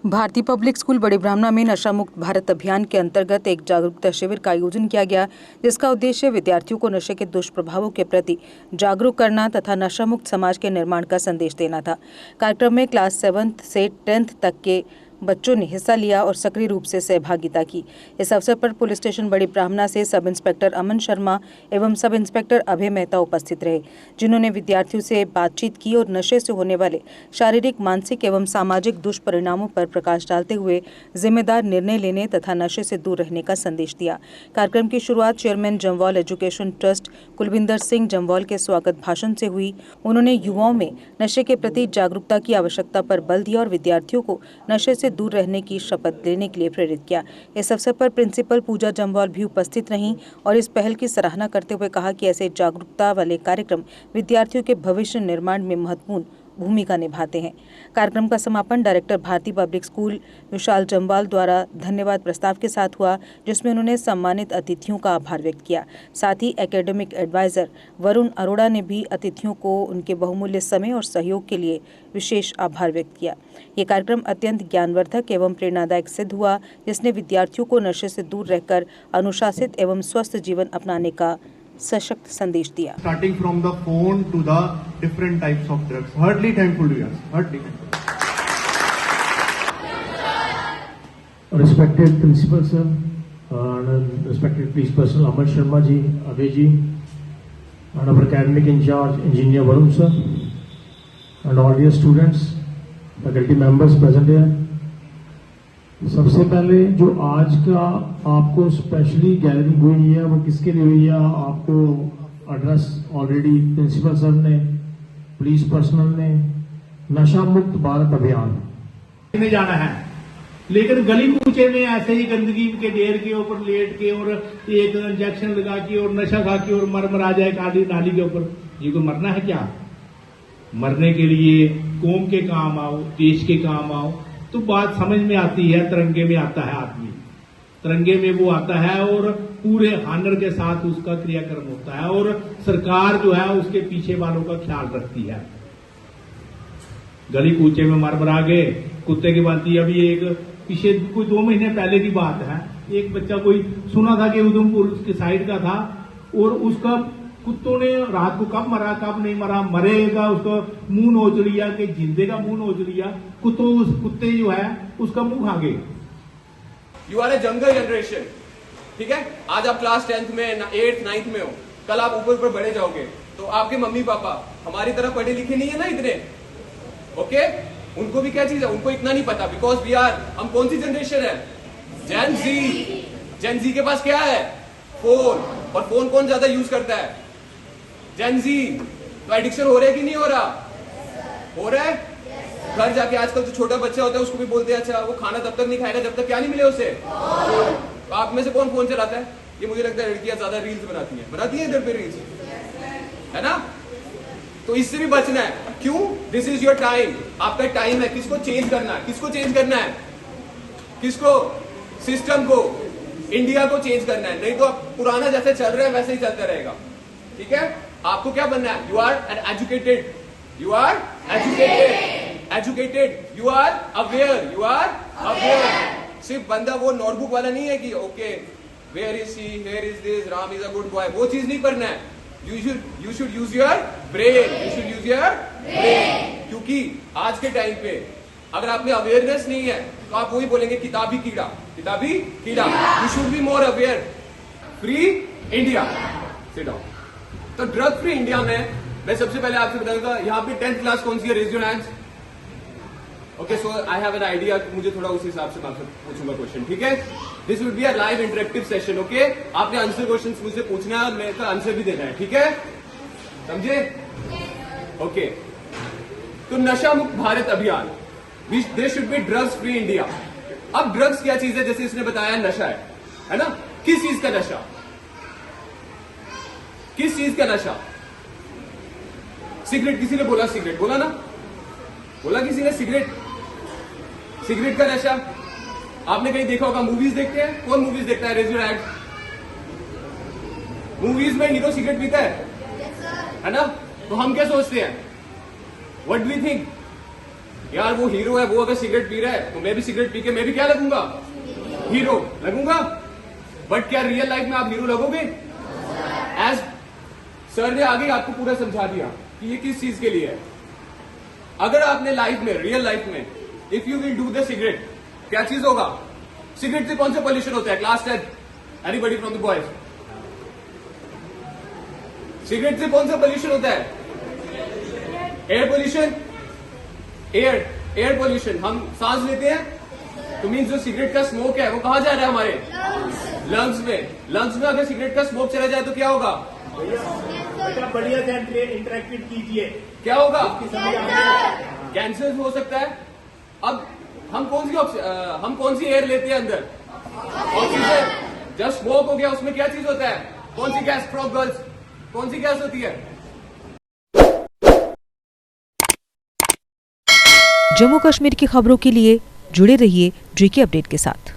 भारतीय public school बड़े ब्राह्मणा में नशा मुक्त भारत अभियान के अंतर्गत एक जागरूकता शिविर का आयोजन किया गया, जिसका उद्देश्य विद्यार्थियों को नशे के दुष्प्रभावों के प्रति जागरूक करना तथा नशा मुक्त समाज के निर्माण का संदेश देना था। कार्यक्रम में क्लास 7 से 10th तक के बच्चों ने हिस्सा लिया और सक्रिय रूप से सहभागिता की। इस अवसर पर पुलिस स्टेशन बड़ी ब्राह्मणा से सब इंस्पेक्टर अमन शर्मा एवं सब इंस्पेक्टर अभय मेहता उपस्थित रहे, जिन्होंने विद्यार्थियों से बातचीत की और नशे से होने वाले शारीरिक, मानसिक एवं सामाजिक दुष्परिणामों पर प्रकाश डालते हुए जिम्मेदार निर्णय लेने तथा नशे से दूर रहने का संदेश दिया। कार्यक्रम की शुरुआत chairman Jamwal education trust Kulvinder Singh Jamwal के स्वागत भाषण से हुई। उन्होंने युवाओं में नशे के प्रति जागरूकता की आवश्यकता पर बल दिया और विद्यार्थियों को नशे से दूर रहने की शपथ लेने के लिए प्रेरित किया। इस अवसर पर प्रिंसिपल पूजा जमवाल भी उपस्थित रहीं और इस पहल की सराहना करते हुए कहा कि ऐसे जागरूकता वाले कार्यक्रम विद्यार्थियों के भविष्य निर्माण में महत्वपूर्ण भूमिका निभाते हैं। कार्यक्रम का समापन डायरेक्टर भारतीय पब्लिक स्कूल विशाल जमवाल द्वारा धन्यवाद प्रस्ताव के साथ हुआ, जिसमें उन्होंने सम्मानित अतिथियों का आभार व्यक्त किया। साथ ही एकेडमिक एडवाइजर वरुण अरोड़ा ने भी अतिथियों को उनके बहुमूल्य समय और सहयोग के लिए विशेष आभार व्यक्त किया। ये कार्यक्रम अत्यंत ज्ञानवर्धक एवं प्रेरणादायक सिद्ध हुआ, जिसने विद्यार्थियों को नशे से दूर रहकर अनुशासित एवं स्वस्थ जीवन अपनाने का सशक्त संदेश दिया। Starting from the phone to the different types of drugs. Heartily thankful to you. Heartily thankful. Respected principal sir, and respected police personnel Aman Sharma ji, Abhay ji, and our academic in charge engineer Varun sir, and all dear students, faculty members present here. सबसे पहले जो आज का आपको specially gathering हुई है वो किसके लिए हुई है, आपको एड्रेस ऑलरेडी प्रिंसिपल सर ने, पुलिस पर्सनल ने, नशा मुक्त भारत अभियान जाना है, लेकिन गली कूचे में ऐसे ही गंदगी के ढेर के ऊपर लेट के और एक इंजेक्शन लगा के और नशा खा के और मर आ जाए काली नाली के ऊपर। ये को मरना है क्या? मरने के लिए कौम के काम आओ, देश के काम आओ, तो बात समझ में आती है। तिरंगे में आता है आदमी, तिरंगे में वो आता है और पूरे हानर के साथ उसका क्रियाक्रम होता है और सरकार जो है उसके पीछे वालों का ख्याल रखती है। गली कूचे में मर गए कुत्ते की भांति। अभी एक पीछे कोई 2 महीने पहले की बात है, एक बच्चा कोई सुना था कि उधमपुर के साइड का था और उसका कुत्तों ने रात को कब मरा कब नहीं मरा, मरेगा उसका मुंह नोच लिया कि जिंदे का मुंह नोच लिया, कुत्ते जो है उसका मुंह खा गए। You are a jungle generation, ठीक है। आज आप क्लास 10th में 8th 9th में हो, कल आप ऊपर ऊपर बढ़े जाओगे, तो आपके मम्मी पापा हमारी तरह पढ़े लिखे नहीं है ना इतने, ओके। उनको भी क्या चीज है, उनको इतना नहीं पता, बिकॉज हम कौन सी जनरेशन है, जेन जी। जेन जी के पास क्या है, फोन, और फोन कौन ज्यादा यूज करता है, जेन जी। तो एडिक्शन हो रहा है कि नहीं हो रहा, हो रहा है। घर जाके आजकल जो छोटा बच्चा होता है उसको भी बोलते हैं अच्छा वो खाना तब तक नहीं खाएगा जब तक क्या नहीं मिले उसे। तो आप में से कौन फोन चलाता है? ये मुझे लगता है लड़कियां ज्यादा रील्स बनाती हैं इधर पे रील्स, है ना। तो इससे भी बचना है। क्यों? दिस इज योर टाइम, आपका टाइम है। किसको चेंज करना है, किसको चेंज करना है, किसको? सिस्टम को, इंडिया को चेंज करना है। नहीं तो आप पुराना जैसे चल रहा है वैसे ही चलता रहेगा, ठीक है। आपको क्या बनना है? You are an educated, you are educated, you are aware, you are aware. सिर्फ बंदा वो नोटबुक वाला नहीं है कि okay where is he, where is this, Ram is a good boy, वो चीज नहीं करना है। You should use your brain, you should use your brain. क्योंकि आज के टाइम पे अगर आप में अवेयरनेस नहीं है तो आप वही बोलेंगे किताबी कीड़ा, किताबी कीड़ा। You should be more aware. Free India, sit down. तो ड्रग फ्री इंडिया में मैं सबसे पहले आपसे बताऊंगा, यहाँ पे 10th क्लास कौन सी है, raise your hands. Okay, so I have an idea, मुझे थोड़ा उस हिसाब से मैं आपसे पूछूंगा क्वेश्चन, ठीक है। This will be a live interactive session, okay. आपने आंसर क्वेश्चन मुझसे पूछना है और मेरे का आंसर भी देना है, ठीक है, समझे? ओके। तो नशा मुक्त भारत अभियान, there should be drugs free India. अब ड्रग्स क्या चीज है, जैसे इसने बताया नशा है ना। किस चीज का नशा, किस चीज का नशा? सिगरेट, किसी ने बोला सिगरेट, बोला ना, बोला किसी ने सिगरेट, सिगरेट का नशा। आपने कहीं देखा होगा, मूवीज देखते हैं, कौन मूवीज देखता है, रेज योर हैंड। मूवीज में हीरो सिगरेट पीता है ना। तो हम क्या सोचते हैं, व्हाट डू वी थिंक, यार वो हीरो है, वो अगर सिगरेट पी रहा है तो मैं भी सिगरेट पी के मैं भी क्या लगूंगा? हीरो लगूंगा। बट क्या रियल लाइफ में आप हीरो लगोगे? एज सर ने आगे आपको पूरा समझा दिया कि ये किस चीज के लिए है। अगर आपने लाइफ में, रियल लाइफ में, if you will do the cigarette, क्या चीज होगा? सिगरेट से कौन सा पॉल्यूशन होता है? Class 10, anybody from the boys? Cigarette से कौन सा पॉल्यूशन होता है? Air pollution. एयर पॉल्यूशन हम सांस लेते हैं, तो मीन्स जो सिगरेट का स्मोक है वो कहां जा रहा है? हमारे लंग्स में। लंग्स में अगर सिगरेट का स्मोक चला जाए तो क्या होगा? बढ़िया से इंटरेक्ट कीजिए, क्या होगा? कैंसर हो सकता है। अब हम कौन सी एयर लेते हैं अंदर? ऑक्सीजन। जब स्मोक हो गया उसमें क्या चीज होता है? कौन सी गैस? फ्रॉम गर्ल्स कौन सी गैस होती है? जम्मू कश्मीर की खबरों के लिए जुड़े रहिए GK अपडेट के साथ।